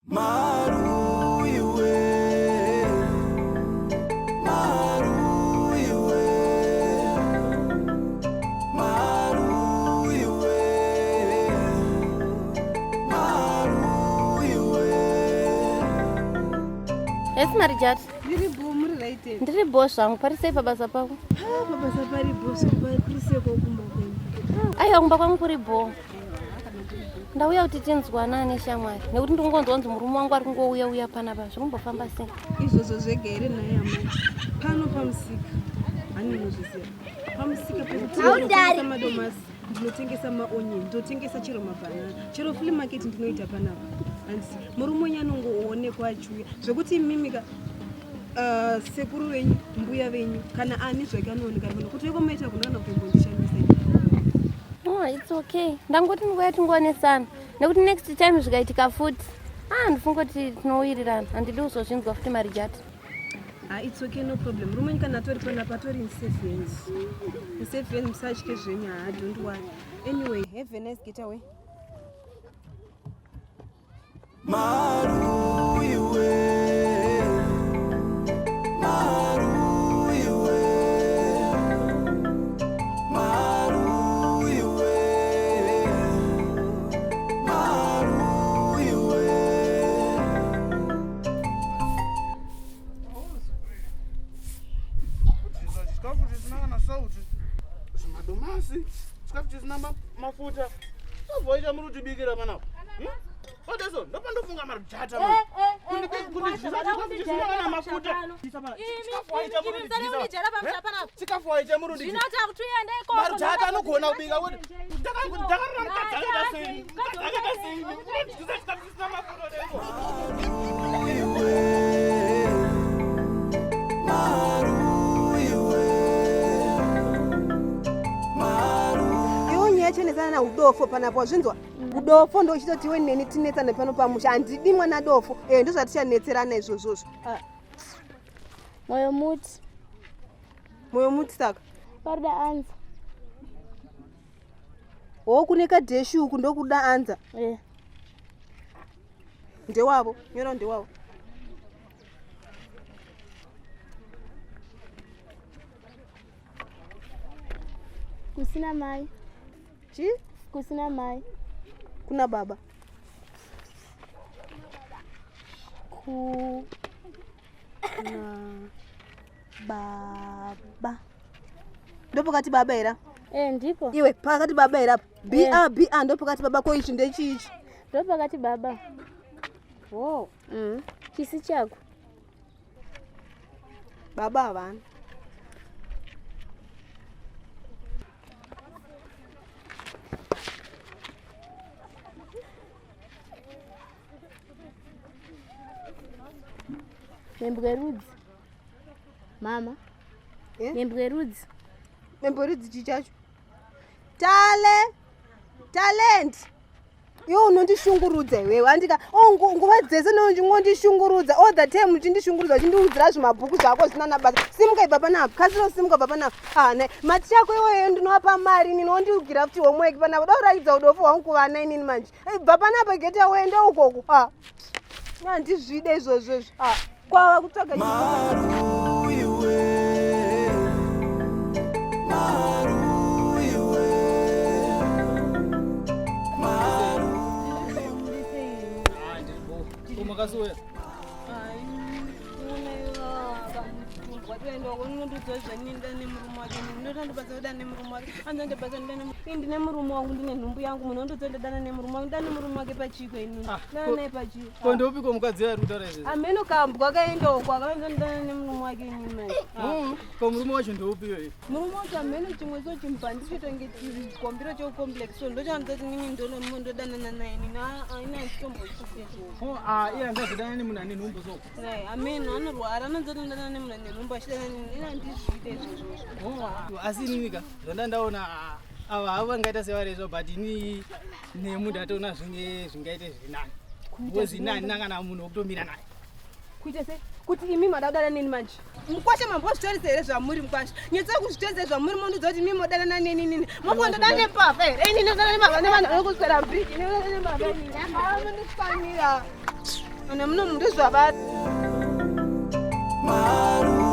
Yes, Marijat. Ndiri boss wangu parisei pabasa pako? Pabasa pari boss parisei kokumba kwenyu. Aiwa kumba kwangu kuri bo. Ndauya kuti tinzwana neshamwari nekuti ndingonzwa kunzi murume wangu ari kungouya panapa zvinombofamba sei? Izvozvo zvega here naye amai. Pano pamusika haninozviziva. Pamusika pekutengesa madomasi, ndinotengesa maonyeni, ndinotengesa chero mabhanana, chero flea market ndinoita panapa. Murume wenyu anongoonekwa achiuya zvekuti mimika sekuru venyu, mbuya venyu, kana ani zvake anooneka kuti komaita kunana kutombondishandisa. Oh, it's okay. Ndangoti nguva tingonesana nekuti next time zvikaitika futi ndifunga kuti tinowirirana handidi kuzozvinzwa futi Marijata. It's okay, no problem. Murume wenyu kana atori panapa atori in safe hands. In safe hands, musatye zvenyu, don't worry. Anyway, have a nice getaway. Madomasi, chikafu chisina mafuta. Avoita muri kutibikira panapa. Odeso, ndopandofunga Marijata manje. Kuti chikafu chisina mafuta. Chikafu waita muri ndiki. Marijata anogona kubika kuti ndakarira mukadzakata sei. Mukadzakata sei. Chikafu chisina mafuta deko. Chenezana na udofo panapo zvinzwa udofo ndo chitoti iwe neni tinetsana pano pamusha handidi mwana dofo ndo zvatichanetserana izvozvo. Moyo muti saka parida anza kuneka dheshi uku ndokuda anza ndewavo nyora ndewavo. kusina mai. Kusina mai. Kuna baba. Kuna baba. Ndopo kati baba era? Ndipo. Iwe pakati baba era. Ba ndopo kati baba ko ichi ndechichi. Ndopo kati baba. Oh. Chisi chako. Baba avana. Membwerudzi. Mama. Membwerudzi. Membwerudzi chichacho. Talent. Yo unondishungurudza iwewe andika nguva dzese nondishungurudza all the time uchindishungurudza uchindiudzira zvimabhuku zvako zvina nabasa. Simuka ibva panapa. Kasiro simuka bva panapa. Ne mati yako iwewe ndinowapa mari ndinondigira futi homework panapa. Dauratidza udofu hwangu kuvana inini manje. Ibva panapa geta wende ukoko. Ndizvide izvozvo. Kwava kutsvaga Makasuwe. ndine murume wangu ndine nhumbu yangu munondozondodana nemurume wangu ndane murume wake pachiko inini dana naye pachiko Kondopiko mukadzi ari kutaura izvi ameno kambwa kaendoko akandodana nemurume wake inini mai ko murume wacho ndoupi iyoyo murume wacho ameno chimwe so chimbandisvitonge chikombiro checomplex so ndochandoti nini ndodanana naye inini aina chitombochiseso iye angazodana nemunhu ane nhumbu soko ameno anorwara anonzododana nemunhu ane nhumbu achidana ina ndizvide izvozvo asi ininika zvandandaona ava havo vangaita sevarezvo but ini nemunhu ataona zvingaite zvirinani because inani nangana munhu wokutomira naye kuita sei kuti imi mada kudana neni manje mukwashe mambozvitorise here zvamuri mukwashe nyetsai kuzvitorise zvamuri mondiudza kuti imi modana neni nini mokondodana nepapa here inini ndodana nevanhu vanokuswera mbiriji nodana nepapa inini mundifanira ane muno mundu zvavati Maru